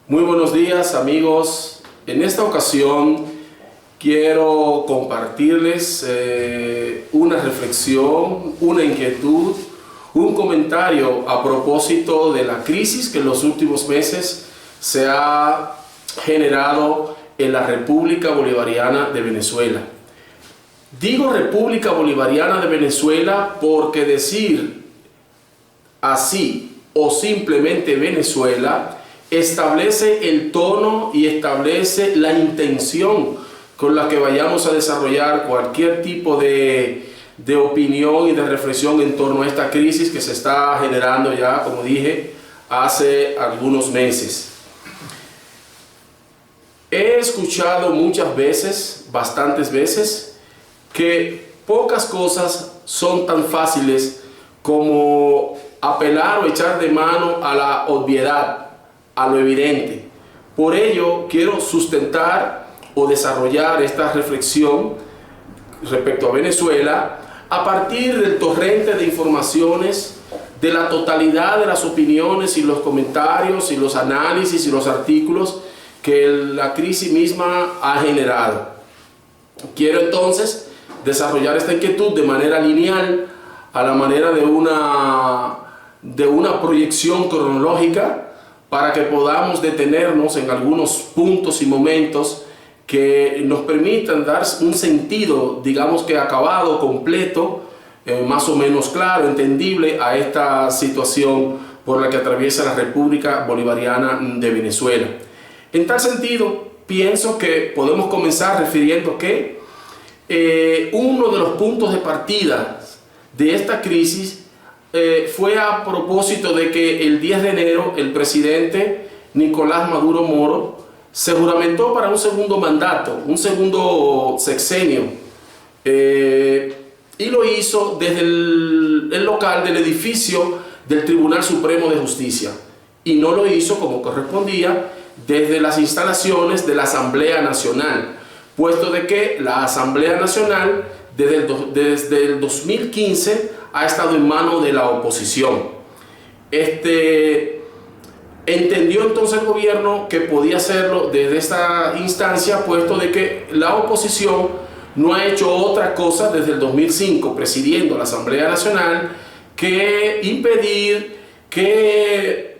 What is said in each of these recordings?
Muy buenos días, amigos. En esta ocasión quiero compartirles una reflexión, una inquietud, un comentario a propósito de la crisis que en los últimos meses se ha generado en la República Bolivariana de Venezuela. Digo República Bolivariana de Venezuela porque decir así o simplemente Venezuela establece el tono y establece la intención con la que vayamos a desarrollar cualquier tipo de opinión y de reflexión en torno a esta crisis que se está generando ya, como dije, hace algunos meses. He escuchado muchas veces, bastantes veces, que pocas cosas son tan fáciles como apelar o echar de mano a la obviedad, a lo evidente. Por ello, quiero sustentar o desarrollar esta reflexión respecto a Venezuela a partir del torrente de informaciones, de la totalidad de las opiniones y los comentarios y los análisis y los artículos que la crisis misma ha generado. Quiero entonces desarrollar esta inquietud de manera lineal, a la manera de una proyección cronológica, para que podamos detenernos en algunos puntos y momentos que nos permitan dar un sentido, digamos que acabado, completo, más o menos claro, entendible a esta situación por la que atraviesa la República Bolivariana de Venezuela. En tal sentido, pienso que podemos comenzar refiriendo que uno de los puntos de partida de esta crisis fue a propósito de que el 10 de enero el presidente Nicolás Maduro Moro se juramentó para un segundo mandato, un segundo sexenio, y lo hizo desde el local del edificio del Tribunal Supremo de Justicia, y no lo hizo como correspondía desde las instalaciones de la Asamblea Nacional, puesto de que la Asamblea Nacional desde el 2015 ha estado en manos de la oposición. Entendió entonces el gobierno que podía hacerlo desde esta instancia, puesto de que la oposición no ha hecho otra cosa desde el 2005, presidiendo la Asamblea Nacional, que impedir, que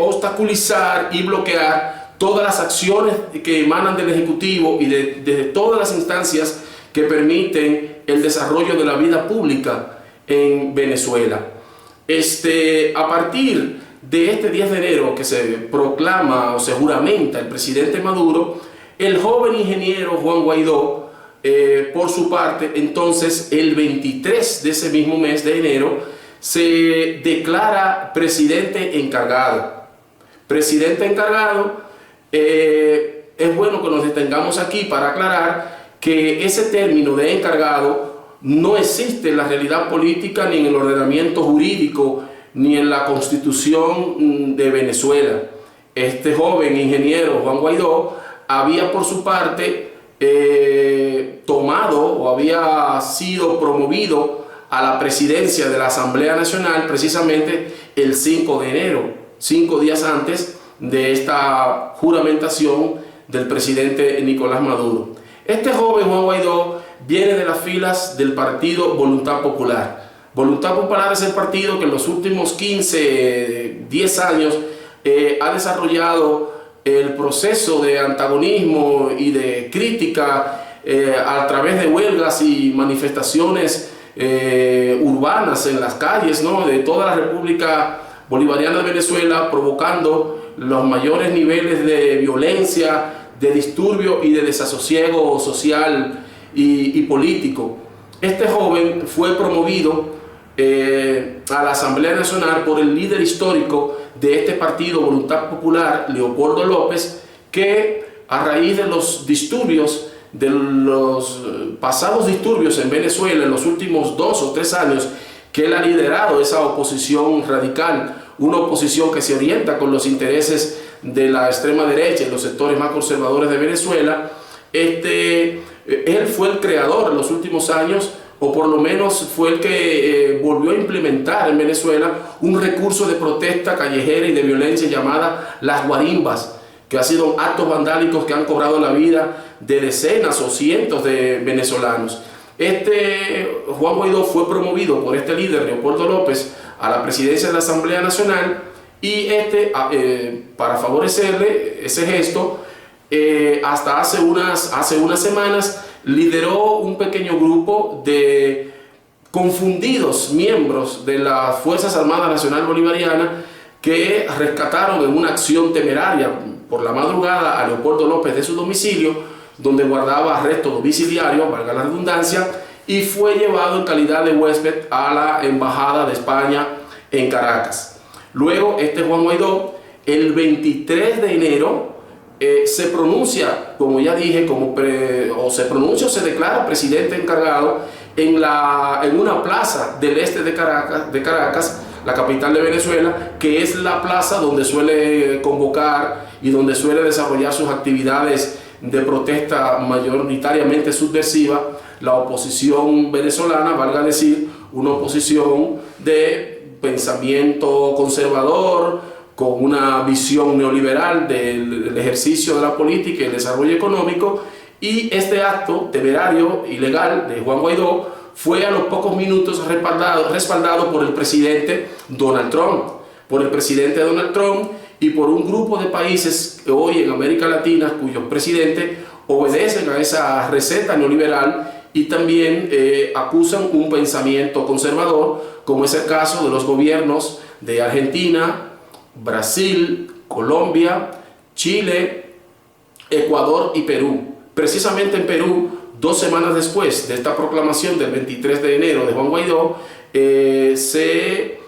obstaculizar y bloquear todas las acciones que emanan del Ejecutivo y de todas las instancias que permiten el desarrollo de la vida pública en Venezuela. A partir de este 10 de enero que se proclama o se juramenta el presidente Maduro, el joven ingeniero Juan Guaidó, por su parte, entonces el 23 de ese mismo mes de enero, se declara presidente encargado. Presidente encargado, es bueno que nos detengamos aquí para aclarar que ese término de encargado no existe en la realidad política, ni en el ordenamiento jurídico, ni en la Constitución de Venezuela. Este joven ingeniero Juan Guaidó había por su parte tomado o había sido promovido a la presidencia de la Asamblea Nacional precisamente el 5 de enero, 5 días antes de esta juramentación del presidente Nicolás Maduro. Este joven Juan Guaidó viene de las filas del partido Voluntad Popular. Voluntad Popular es el partido que en los últimos 10 años ha desarrollado el proceso de antagonismo y de crítica a través de huelgas y manifestaciones urbanas en las calles, ¿no?, de toda la República Bolivariana de Venezuela, provocando los mayores niveles de violencia, de disturbio y de desasosiego social y político. Este joven fue promovido a la Asamblea Nacional por el líder histórico de este partido Voluntad Popular, Leopoldo López, que a raíz de los disturbios, de los pasados disturbios en Venezuela en los últimos 2 o 3 años, que él ha liderado esa oposición radical, una oposición que se orienta con los intereses de la extrema derecha y los sectores más conservadores de Venezuela. Él fue el creador en los últimos años, o por lo menos fue el que volvió a implementar en Venezuela un recurso de protesta callejera y de violencia llamada las guarimbas, que han sido actos vandálicos que han cobrado la vida de decenas o cientos de venezolanos. Juan Guaidó fue promovido por este líder, Leopoldo López, a la presidencia de la Asamblea Nacional, y para favorecerle ese gesto, hasta hace unas semanas lideró un pequeño grupo de confundidos miembros de las Fuerzas Armadas Nacional Bolivariana que rescataron en una acción temeraria por la madrugada a Leopoldo López de su domicilio, donde guardaba arresto domiciliario, valga la redundancia, y fue llevado en calidad de huésped a la Embajada de España en Caracas. Luego, Juan Guaidó, el 23 de enero, se pronuncia, como ya dije, se declara presidente encargado en una plaza del este de Caracas, la capital de Venezuela, que es la plaza donde suele convocar y donde suele desarrollar sus actividades de protesta mayoritariamente subversiva la oposición venezolana, valga decir, una oposición de pensamiento conservador, con una visión neoliberal del ejercicio de la política y el desarrollo económico. Y este acto temerario, ilegal, de Juan Guaidó fue a los pocos minutos respaldado por el presidente Donald Trump, y por un grupo de países hoy en América Latina cuyos presidentes obedecen a esa receta neoliberal y también acusan un pensamiento conservador, como es el caso de los gobiernos de Argentina, Brasil, Colombia, Chile, Ecuador y Perú. Precisamente en Perú, 2 semanas después de esta proclamación del 23 de enero de Juan Guaidó, se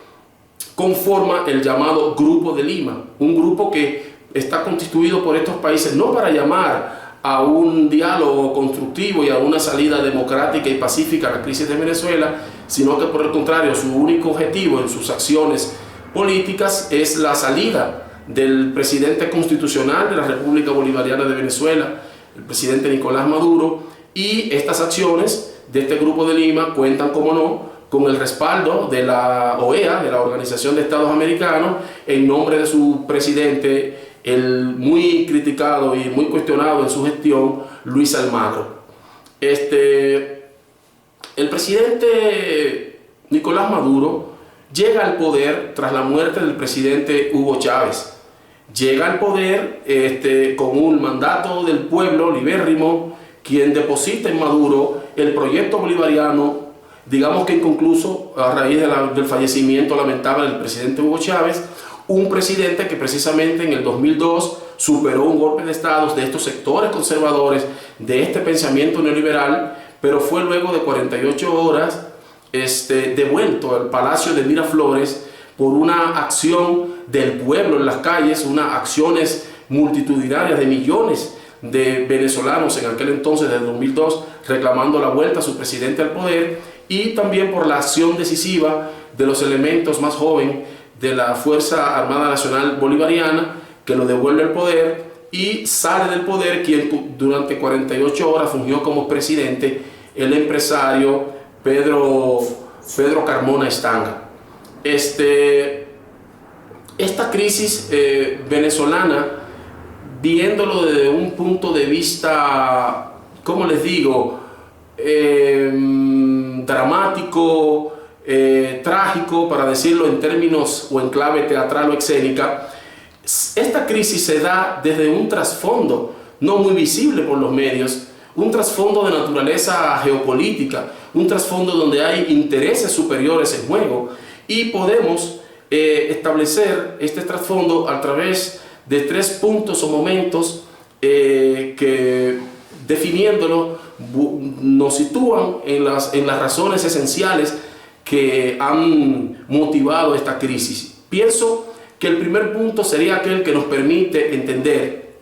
conforma el llamado Grupo de Lima, un grupo que está constituido por estos países no para llamar a un diálogo constructivo y a una salida democrática y pacífica a la crisis de Venezuela, sino que por el contrario, su único objetivo en sus acciones políticas es la salida del presidente constitucional de la República Bolivariana de Venezuela, el presidente Nicolás Maduro, y estas acciones de este Grupo de Lima cuentan, como no, con el respaldo de la OEA, de la Organización de Estados Americanos, en nombre de su presidente, el muy criticado y muy cuestionado en su gestión, Luis Almagro. El presidente Nicolás Maduro llega al poder tras la muerte del presidente Hugo Chávez. Llega al poder con un mandato del pueblo libérrimo, quien deposita en Maduro el proyecto bolivariano, digamos que inconcluso a raíz del fallecimiento lamentable del presidente Hugo Chávez, un presidente que precisamente en el 2002 superó un golpe de estado de estos sectores conservadores, de este pensamiento neoliberal, pero fue luego de 48 horas devuelto al Palacio de Miraflores por una acción del pueblo en las calles, unas acciones multitudinarias de millones de venezolanos en aquel entonces, desde 2002, reclamando la vuelta a su presidente al poder, y también por la acción decisiva de los elementos más jóvenes de la Fuerza Armada Nacional Bolivariana, que lo devuelve al poder y sale del poder quien durante 48 horas fungió como presidente, el empresario Pedro Carmona Estanga. Esta crisis venezolana, viéndolo desde un punto de vista, ¿cómo les digo?, dramático, trágico, para decirlo en términos o en clave teatral o escénica, esta crisis se da desde un trasfondo no muy visible por los medios, un trasfondo de naturaleza geopolítica, un trasfondo donde hay intereses superiores en juego, y podemos establecer este trasfondo a través de 3 puntos o momentos que, definiéndolo, nos sitúan en las razones esenciales que han motivado esta crisis. Pienso que el primer punto sería aquel que nos permite entender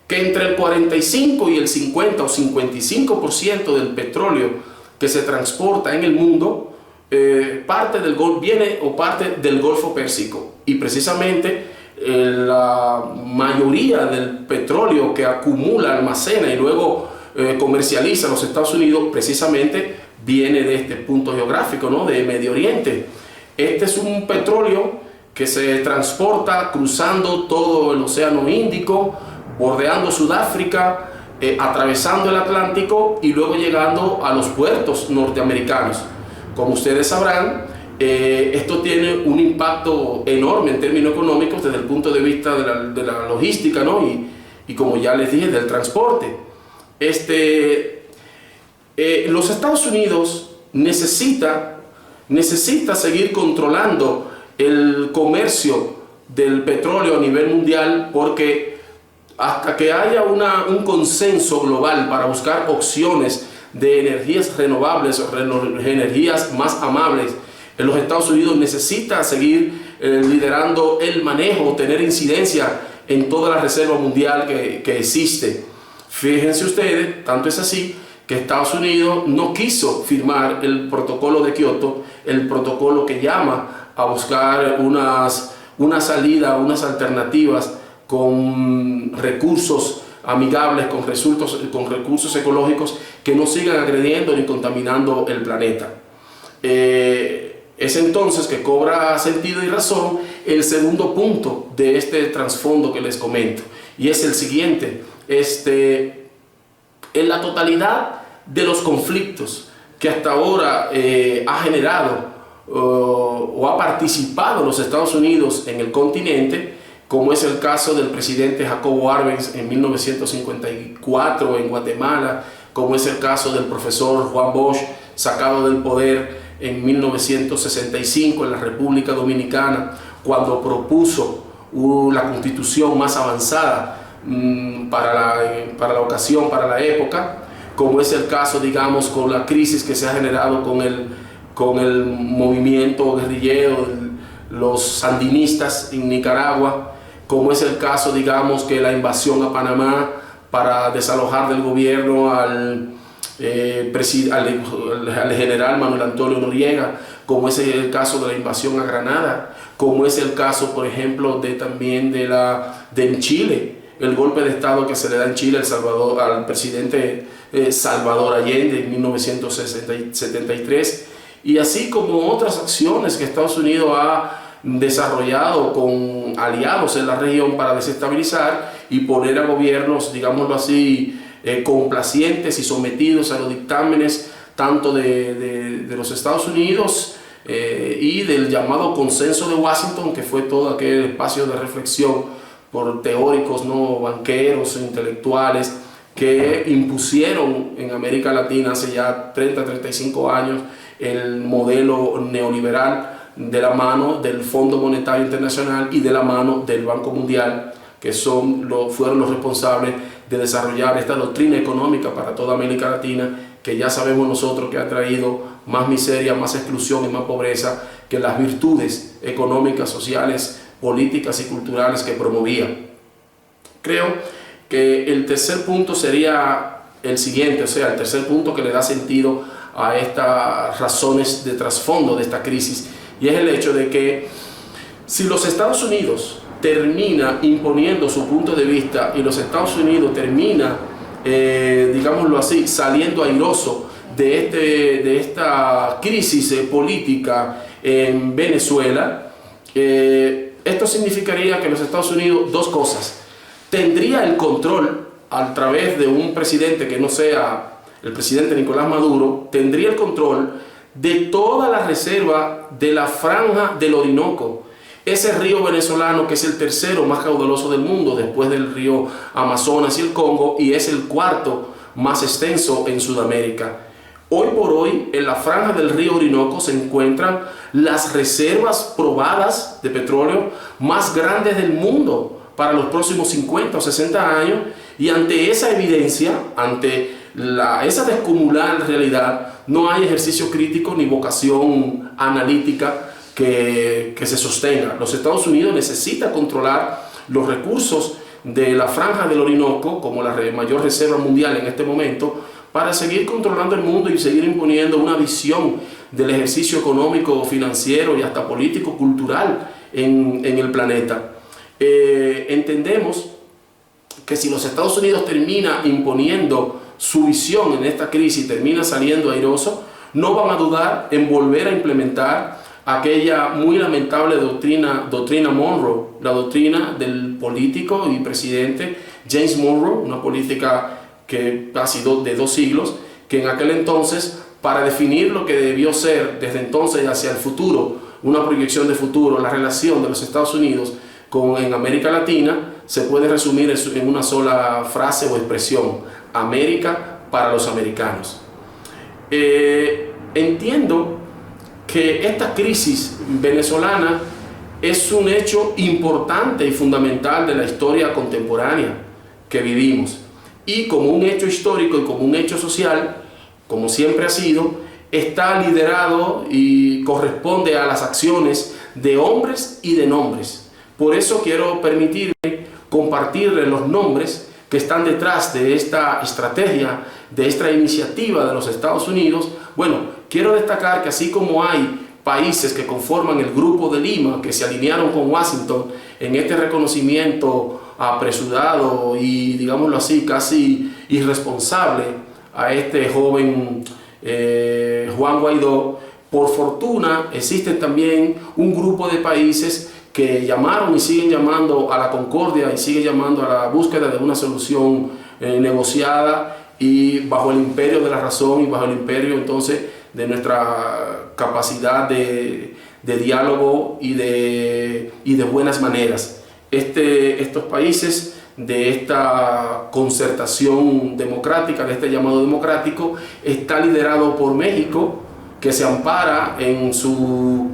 que entre el 45 y el 50 o 55% del petróleo que se transporta en el mundo parte del Golfo Pérsico, y precisamente la mayoría del petróleo que acumula, almacena y luego comercializa los Estados Unidos precisamente viene de este punto geográfico, ¿no?, de Medio Oriente. Este es un petróleo que se transporta cruzando todo el Océano Índico, bordeando Sudáfrica, atravesando el Atlántico y luego llegando a los puertos norteamericanos. Como ustedes sabrán, esto tiene un impacto enorme en términos económicos desde el punto de vista de la logística, ¿no? Y como ya les dije, del transporte. Los Estados Unidos necesita seguir controlando el comercio del petróleo a nivel mundial, porque hasta que haya un consenso global para buscar opciones de energías renovables o energías más amables, los Estados Unidos necesita seguir liderando el manejo, tener incidencia en toda la reserva mundial que existe. Fíjense ustedes, tanto es así que Estados Unidos no quiso firmar el protocolo de Kioto, el protocolo que llama a buscar una salida, unas alternativas con recursos amigables, con recursos ecológicos que no sigan agrediendo ni contaminando el planeta. Es entonces que cobra sentido y razón el segundo punto de este trasfondo que les comento, y es el siguiente. En la totalidad de los conflictos que hasta ahora ha generado o ha participado los Estados Unidos en el continente, como es el caso del presidente Jacobo Arbenz en 1954 en Guatemala, como es el caso del profesor Juan Bosch, sacado del poder en 1965 en la República Dominicana, cuando propuso la constitución más avanzada para la ocasión, para la época, como es el caso, digamos, con la crisis que se ha generado con el movimiento guerrillero, los sandinistas en Nicaragua, como es el caso, digamos, que la invasión a Panamá para desalojar del gobierno al general Manuel Antonio Noriega, como es el caso de la invasión a Granada, como es el caso, por ejemplo, también de Chile, el golpe de Estado que se le da en Chile al presidente Salvador Allende en 1973, y así como otras acciones que Estados Unidos ha desarrollado con aliados en la región para desestabilizar y poner a gobiernos, digámoslo así, complacientes y sometidos a los dictámenes tanto de los Estados Unidos y del llamado consenso de Washington, que fue todo aquel espacio de reflexión por teóricos, ¿no?, banqueros, intelectuales, que impusieron en América Latina hace ya 30-35 años el modelo neoliberal de la mano del Fondo Monetario Internacional y de la mano del Banco Mundial, que fueron los responsables de desarrollar esta doctrina económica para toda América Latina, que ya sabemos nosotros que ha traído más miseria, más exclusión y más pobreza que las virtudes económicas, sociales, políticas y culturales que promovía. Creo que el tercer punto sería el siguiente, o sea, el tercer punto que le da sentido a estas razones de trasfondo de esta crisis, y es el hecho de que si los Estados Unidos termina imponiendo su punto de vista y los Estados Unidos termina, digámoslo así, saliendo airoso de esta crisis política en Venezuela, esto significaría que los Estados Unidos, dos cosas: tendría el control a través de un presidente que no sea el presidente Nicolás Maduro, tendría el control de toda la reserva de la franja del Orinoco, ese río venezolano que es el tercero más caudaloso del mundo después del río Amazonas y el Congo, y es el cuarto más extenso en Sudamérica. Hoy por hoy, en la franja del río Orinoco se encuentran las reservas probadas de petróleo más grandes del mundo para los próximos 50 o 60 años, y ante esa evidencia, ante esa descomunal realidad, no hay ejercicio crítico ni vocación analítica que se sostenga. Los Estados Unidos necesitan controlar los recursos de la franja del Orinoco como la mayor reserva mundial en este momento, para seguir controlando el mundo y seguir imponiendo una visión del ejercicio económico, financiero y hasta político, cultural en el planeta. Entendemos que si los Estados Unidos termina imponiendo su visión en esta crisis, termina saliendo airoso, no van a dudar en volver a implementar aquella muy lamentable doctrina Monroe, la doctrina del político y presidente James Monroe, una política que ha sido de 2 siglos, que en aquel entonces, para definir lo que debió ser desde entonces hacia el futuro, una proyección de futuro, la relación de los Estados Unidos en América Latina, se puede resumir en una sola frase o expresión: América para los americanos. Entiendo que esta crisis venezolana es un hecho importante y fundamental de la historia contemporánea que vivimos, y como un hecho histórico y como un hecho social, como siempre ha sido, está liderado y corresponde a las acciones de hombres y de nombres. Por eso quiero permitirme compartirles los nombres que están detrás de esta estrategia, de esta iniciativa de los Estados Unidos. Bueno, quiero destacar que así como hay países que conforman el Grupo de Lima, que se alinearon con Washington en este reconocimiento apresurado y, digámoslo así, casi irresponsable a este joven Juan Guaidó, por fortuna existe también un grupo de países que llamaron y siguen llamando a la concordia y siguen llamando a la búsqueda de una solución negociada y bajo el imperio de la razón y bajo el imperio entonces de nuestra capacidad de diálogo y de buenas maneras. Estos países de esta concertación democrática, de este llamado democrático, está liderado por México, que se ampara en su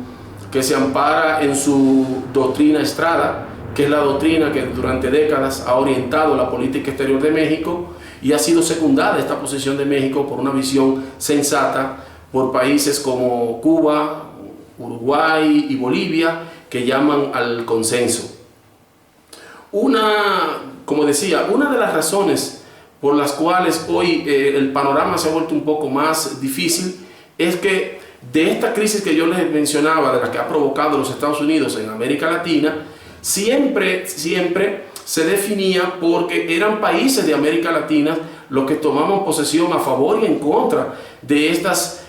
doctrina Estrada, que es la doctrina que durante décadas ha orientado la política exterior de México, y ha sido secundada esta posición de México por una visión sensata por países como Cuba, Uruguay y Bolivia, que llaman al consenso. Como decía, una de las razones por las cuales hoy el panorama se ha vuelto un poco más difícil es que de esta crisis que yo les mencionaba, de la que ha provocado los Estados Unidos en América Latina, siempre se definía porque eran países de América Latina los que tomaban posesión a favor y en contra de estas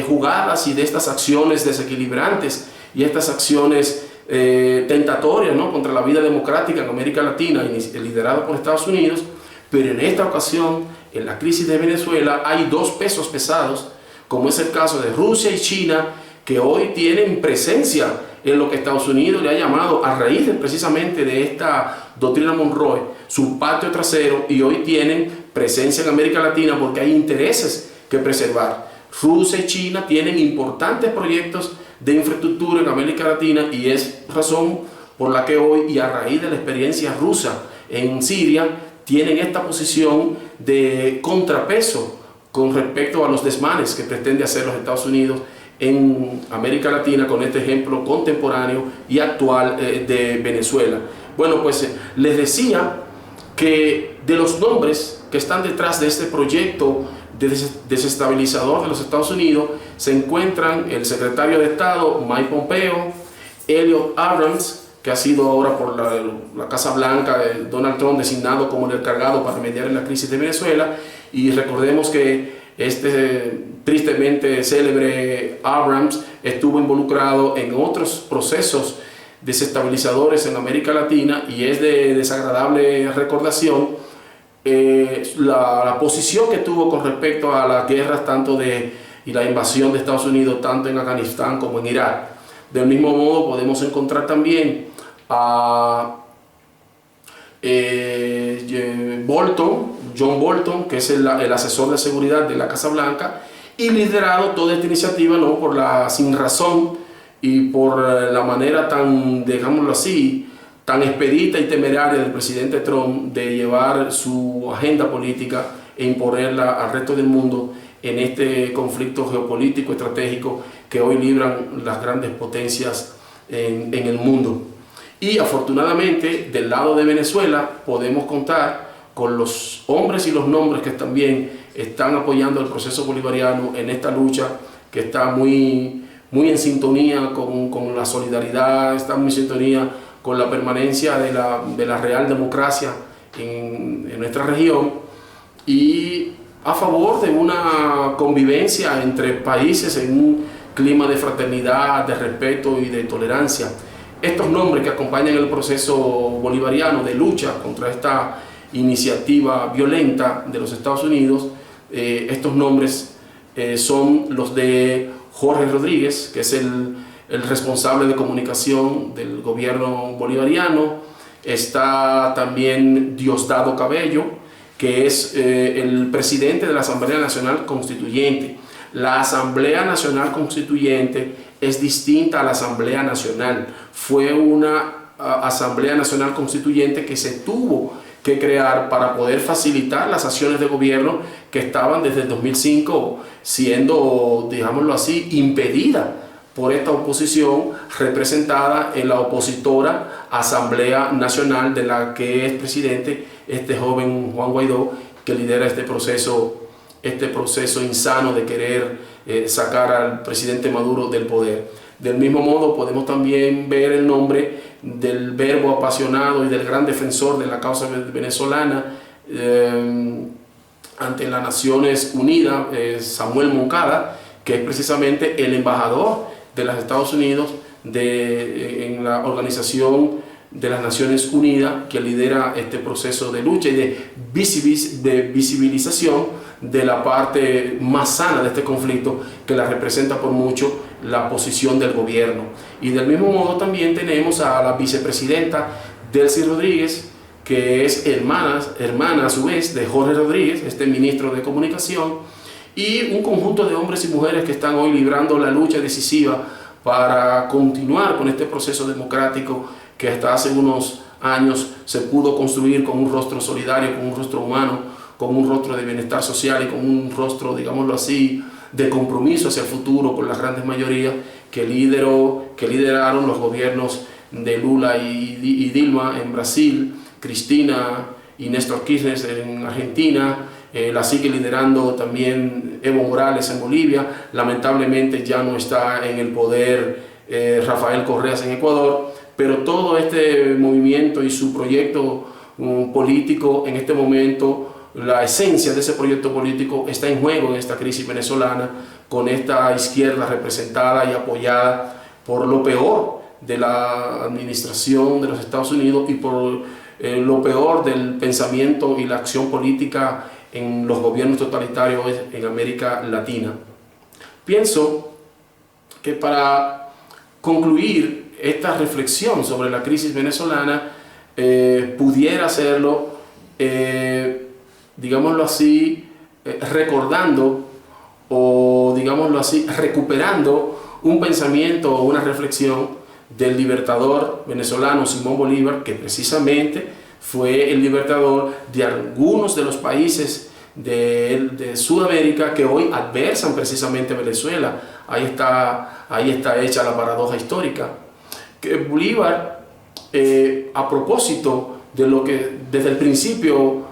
jugadas y de estas acciones desequilibrantes y estas acciones tentatorias, ¿no?, contra la vida democrática en América Latina, liderado por Estados Unidos. Pero en esta ocasión, en la crisis de Venezuela, hay 2 pesos pesados, como es el caso de Rusia y China, que hoy tienen presencia en lo que Estados Unidos le ha llamado, a raíz precisamente de esta doctrina Monroe, su patio trasero, y hoy tienen presencia en América Latina porque hay intereses que preservar. Rusia y China tienen importantes proyectos de infraestructura en América Latina, y es razón por la que hoy, y a raíz de la experiencia rusa en Siria, tienen esta posición de contrapeso con respecto a los desmanes que pretende hacer los Estados Unidos en América Latina, con este ejemplo contemporáneo y actual de Venezuela. Bueno, pues les decía que de los nombres que están detrás de este proyecto desestabilizador de los Estados Unidos se encuentran el secretario de Estado Mike Pompeo, Elliot Abrams, que ha sido ahora por la Casa Blanca de Donald Trump designado como el encargado para mediar en la crisis de Venezuela. Y recordemos que este tristemente célebre Abrams estuvo involucrado en otros procesos desestabilizadores en América Latina, y es de desagradable recordación la posición que tuvo con respecto a las guerras y la invasión de Estados Unidos tanto en Afganistán como en Irak. Del mismo modo podemos encontrar también a John Bolton, que es el asesor de seguridad de la Casa Blanca, y liderado toda esta iniciativa, ¿no?, por la sinrazón y por la manera tan, digámoslo así, tan expedita y temeraria del presidente Trump de llevar su agenda política e imponerla al resto del mundo en este conflicto geopolítico estratégico que hoy libran las grandes potencias en el mundo. Y afortunadamente del lado de Venezuela podemos contar con los hombres y los nombres que también están apoyando el proceso bolivariano en esta lucha, que está muy en sintonía con la solidaridad, está muy en sintonía con la permanencia de la real democracia en nuestra región, y a favor de una convivencia entre países en un clima de fraternidad, de respeto y de tolerancia. Estos nombres que acompañan el proceso bolivariano de lucha contra esta iniciativa violenta de los Estados Unidos, estos nombres son los de Jorge Rodríguez, que es el responsable de comunicación del gobierno bolivariano. Está también Diosdado Cabello, que es el presidente de la Asamblea Nacional Constituyente. La Asamblea Nacional Constituyente es distinta a la Asamblea Nacional. Fue una Asamblea Nacional Constituyente que se tuvo que crear para poder facilitar las acciones de gobierno que estaban desde el 2005 siendo, digámoslo así, impedida por esta oposición representada en la opositora Asamblea Nacional, de la que es presidente este joven Juan Guaidó, que lidera este proceso insano de querer sacar al presidente Maduro del poder. Del mismo modo podemos también ver el nombre del verbo apasionado y del gran defensor de la causa venezolana ante las Naciones Unidas, Samuel Moncada, que es precisamente el embajador de los Estados Unidos en la Organización de las Naciones Unidas, que lidera este proceso de lucha y de visibilización de la parte más sana de este conflicto, que la representa por mucho la posición del gobierno. Y del mismo modo también tenemos a la vicepresidenta Delcy Rodríguez, que es hermana a su vez de Jorge Rodríguez, este ministro de Comunicación, y un conjunto de hombres y mujeres que están hoy librando la lucha decisiva para continuar con este proceso democrático que hasta hace unos años se pudo construir con un rostro solidario, con un rostro humano, con un rostro de bienestar social y con un rostro, digámoslo así, de compromiso hacia el futuro con las grandes mayorías que lideraron los gobiernos de Lula y Dilma en Brasil, Cristina y Néstor Kirchner en Argentina, la sigue liderando también Evo Morales en Bolivia. Lamentablemente ya no está en el poder Rafael Correa en Ecuador, pero todo este movimiento y su proyecto político en este momento, la esencia de ese proyecto político está en juego en esta crisis venezolana, con esta izquierda representada y apoyada por lo peor de la administración de los Estados Unidos y por lo peor del pensamiento y la acción política en los gobiernos totalitarios en América Latina. Pienso que para concluir esta reflexión sobre la crisis venezolana, pudiera hacerlo, digámoslo así, recordando o digámoslo así, recuperando un pensamiento o una reflexión del libertador venezolano Simón Bolívar, que precisamente fue el libertador de algunos de los países de Sudamérica que hoy adversan precisamente a Venezuela. Ahí está hecha la paradoja histórica. Que Bolívar, a propósito de lo que desde el principio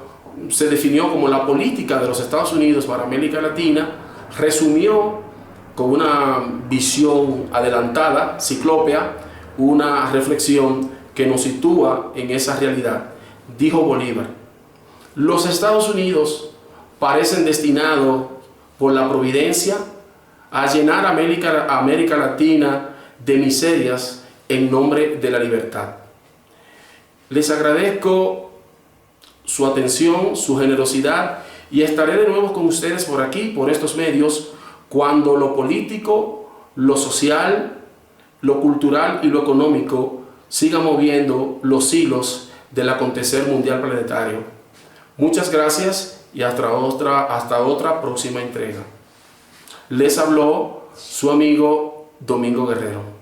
se definió como la política de los Estados Unidos para América Latina, resumió con una visión adelantada, ciclópea, una reflexión que nos sitúa en esa realidad. Dijo Bolívar: los Estados Unidos parecen destinados por la providencia a llenar América Latina de miserias en nombre de la libertad. Les agradezco su atención, su generosidad, y estaré de nuevo con ustedes por aquí, por estos medios, cuando lo político, lo social, lo cultural y lo económico sigan moviendo los hilos del acontecer mundial planetario. Muchas gracias y hasta otra próxima entrega. Les habló su amigo Domingo Guerrero.